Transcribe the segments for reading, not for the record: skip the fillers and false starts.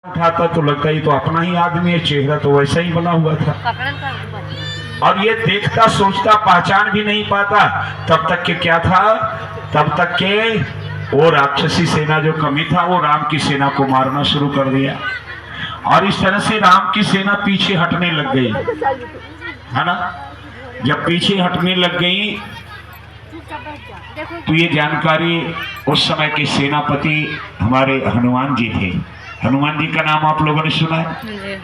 उठाता तो लगता ही तो अपना ही आदमी है, चेहरा तो वैसा ही बना हुआ था। और ये देखता सोचता पहचान भी नहीं पाता। तब तक के क्या था, तब तक के वो राक्षसी सेना जो कमी था वो राम की सेना को मारना शुरू कर दिया। और इस तरह से राम की सेना पीछे हटने लग गई, है ना। जब पीछे हटने लग गई तो ये जानकारी उस समय के सेनापति हमारे हनुमान जी थे। हनुमान जी का नाम आप लोगों ने सुना है?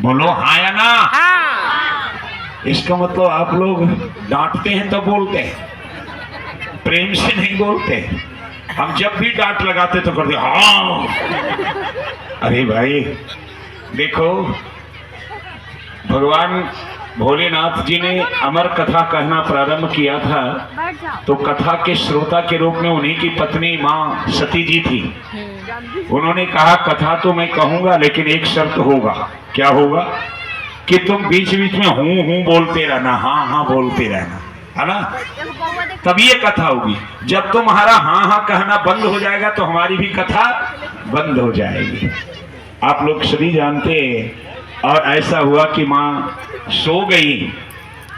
बोलो हाँ या ना? हाँ। इसका मतलब आप लोग डांटते हैं तो बोलते हैं, प्रेम से नहीं बोलते। हम जब भी डांट लगाते तो करते हाँ। अरे भाई देखो, भगवान भोलेनाथ जी ने अमर कथा कहना प्रारंभ किया था तो कथा के श्रोता के रूप में उन्हीं की पत्नी मां सती जी थी। उन्होंने कहा कथा तो मैं कहूंगा लेकिन एक शर्त होगा। क्या होगा? कि तुम बीच बीच में हूं बोलते रहना, हाँ हाँ बोलते रहना, है ना। तब ये कथा होगी। जब तुम्हारा हाँ कहना बंद हो जाएगा तो हमारी भी कथा बंद हो जाएगी। आप लोग सभी जानते हैं। और ऐसा हुआ कि माँ सो गई,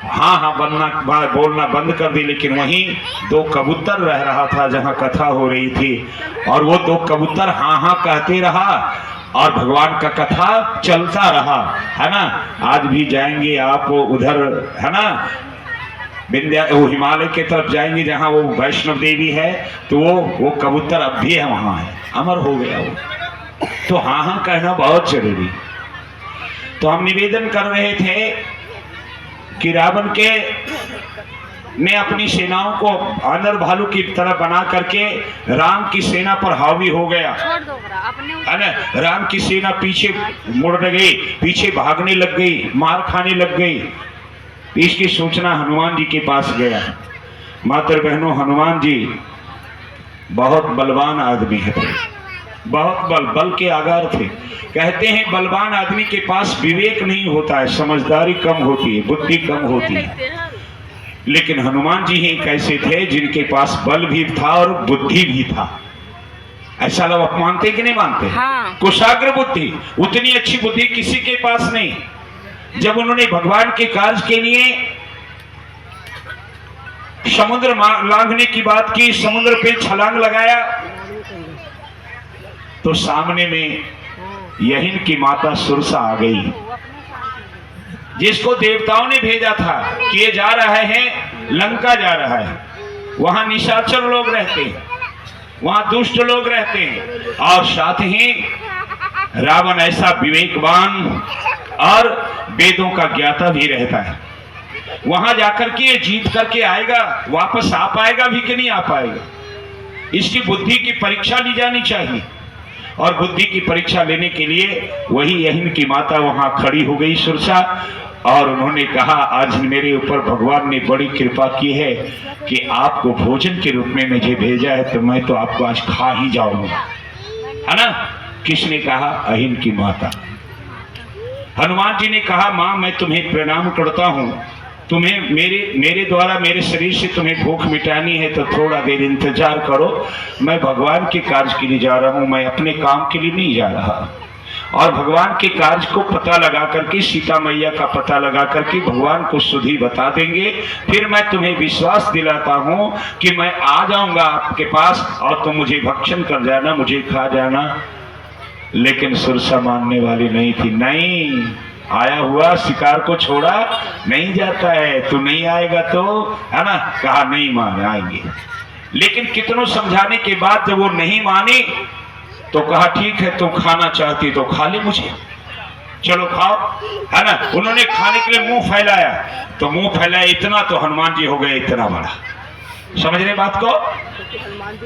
हाँ बोलना बंद कर दी, लेकिन वहीं दो कबूतर रह रहा था जहाँ कथा हो रही थी। और वो दो कबूतर हाँ कहते रहा और भगवान का कथा चलता रहा, है ना। आज भी जाएंगे आप उधर, है ना, वो हिमालय के तरफ जाएंगे जहाँ वो वैष्णव देवी है, तो वो कबूतर अब भी है, वहाँ है, अमर हो गया वो। तो हाँ कहना बहुत जरूरी। तो हम निवेदन कर रहे थे कि रावण के ने अपनी सेनाओं को आंधर भालू की तरह बना करके राम की सेना पर हावी हो गया, है ना। राम की सेना पीछे मुड़ गई, पीछे भागने लग गई, मार खाने लग गई। इसकी सूचना हनुमान जी के पास गया। मातर बहनों, हनुमान जी बहुत बलवान आदमी है, बहुत बल के आगार थे। कहते हैं बलवान आदमी के पास विवेक नहीं होता है, समझदारी कम होती है, बुद्धि कम होती है। लेकिन हनुमान जी ही एक ऐसे थे जिनके पास बल भी था और बुद्धि भी था। ऐसा लोग आप मानते कि नहीं मानते? हाँ। कुशाग्र बुद्धि, उतनी अच्छी बुद्धि किसी के पास नहीं। जब उन्होंने भगवान के कार्य के लिए समुद्र लांघने की बात की, समुद्र पे छलांग लगाया, तो सामने में यहिन की माता सुरसा आ गई, जिसको देवताओं ने भेजा था कि ये जा रहे हैं, लंका जा रहा है। वहां निशाचर लोग रहते हैं, वहां दुष्ट लोग रहते हैं, और साथ ही रावण ऐसा विवेकवान और वेदों का ज्ञाता भी रहता है। वहां जाकर के जीत करके आएगा, वापस आ पाएगा भी कि नहीं आ पाएगा, इसकी बुद्धि की परीक्षा ली जानी चाहिए। और बुद्धि की परीक्षा लेने के लिए वही यहिन की माता वहां खड़ी हो गई, सुरसा, और उन्होंने कहा आज मेरे ऊपर भगवान ने बड़ी कृपा की है कि आपको भोजन के रूप में मुझे भेजा है, तो मैं तो आपको आज खा ही जाऊंगा, है ना। किसने कहा? अहिन की माता। हनुमान जी ने कहा मां मैं तुम्हें प्रणाम करता हूं, तुम्हें मेरे द्वारा मेरे शरीर से तुम्हें भूख मिटानी है तो थोड़ा देर इंतजार करो। मैं भगवान के कार्य के लिए जा रहा हूं, मैं अपने काम के लिए नहीं जा रहा। और भगवान के कार्य को पता लगा करके, सीता मैया का पता लगा करके भगवान को सुधी बता देंगे, फिर मैं तुम्हें विश्वास दिलाता हूं कि मैं आ जाऊंगा आपके पास और तुम मुझे भक्षण कर जाना, मुझे खा जाना। लेकिन सुरसा मानने वाली नहीं थी। नहीं, आया हुआ शिकार को छोड़ा नहीं जाता है, तू नहीं आएगा तो, है ना। कहा नहीं मान आएंगे। लेकिन कितनों समझाने के बाद जब वो नहीं मानी तो कहा ठीक है, तुम खाना चाहती तो खा ले मुझे, चलो खाओ, है ना। उन्होंने खाने के लिए मुंह फैलाया, तो मुंह फैलाया इतना तो हनुमान जी हो गए इतना बड़ा, समझ रहे बात को।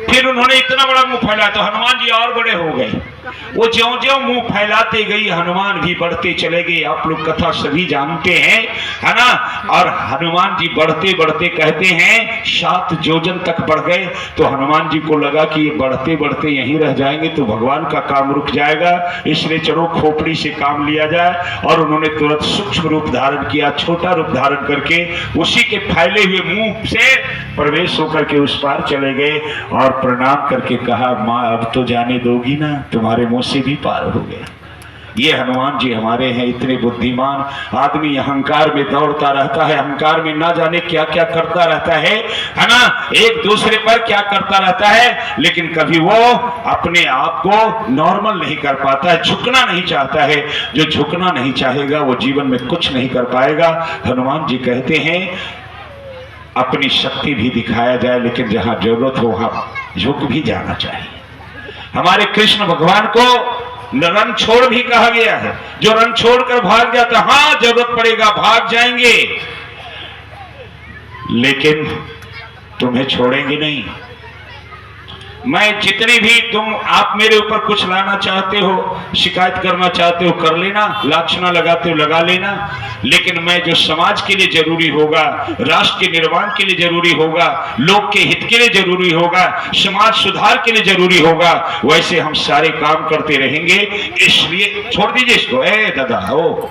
फिर उन्होंने इतना बड़ा मुंह फैलाया तो हनुमान जी और बड़े हो गए। वो ज्यों ज्यों मुंह फैलाते गई हनुमान भी बढ़ते चले गए। आप लोग कथा सभी जानते हैं, है ना। और हनुमान जी बढ़ते बढ़ते कहते हैं 7 योजन तक बढ़ गए। तो हनुमान जी को लगा कि ये बढ़ते बढ़ते यहीं रह जाएंगे तो भगवान का काम रुक जाएगा, इसलिए चलो खोपड़ी से काम लिया जाए। और उन्होंने तुरंत सूक्ष्म रूप धारण किया, छोटा रूप धारण करके उसी के फैले हुए मुंह से प्रवेश होकर के उस पार चले गए और प्रणाम करके कहा माँ अब तो जाने दोगी ना, तुम्हारे मुंह से भी पार हो गया। ये हनुमान जी हमारे हैं, इतने बुद्धिमान। आदमी अहंकार में दौड़ता रहता है, अहंकार में ना जाने क्या क्या करता रहता है ना, एक दूसरे पर क्या करता रहता है, लेकिन कभी वो अपने आप को नॉर्मल नहीं कर पाता है, झुकना नहीं चाहता है। जो झुकना नहीं चाहेगा वो जीवन में कुछ नहीं कर पाएगा। हनुमान जी कहते हैं अपनी शक्ति भी दिखाया जाए, लेकिन जहां जरूरत हो वहां झुक भी जाना चाहिए। हमारे कृष्ण भगवान को रण छोड़ भी कहा गया है। जो रण छोड़कर भाग जाता, हाँ जरूरत पड़ेगा भाग जाएंगे, लेकिन तुम्हें छोड़ेंगे नहीं। मैं जितनी भी आप मेरे ऊपर कुछ लाना चाहते हो, शिकायत करना चाहते हो कर लेना, लाछना लगाते हो लगा लेना, लेकिन मैं जो समाज के लिए जरूरी होगा, राष्ट्र के निर्माण के लिए जरूरी होगा, लोग के हित के लिए जरूरी होगा, समाज सुधार के लिए जरूरी होगा, वैसे हम सारे काम करते रहेंगे। इसलिए छोड़ दीजिए इसको, दादा ओ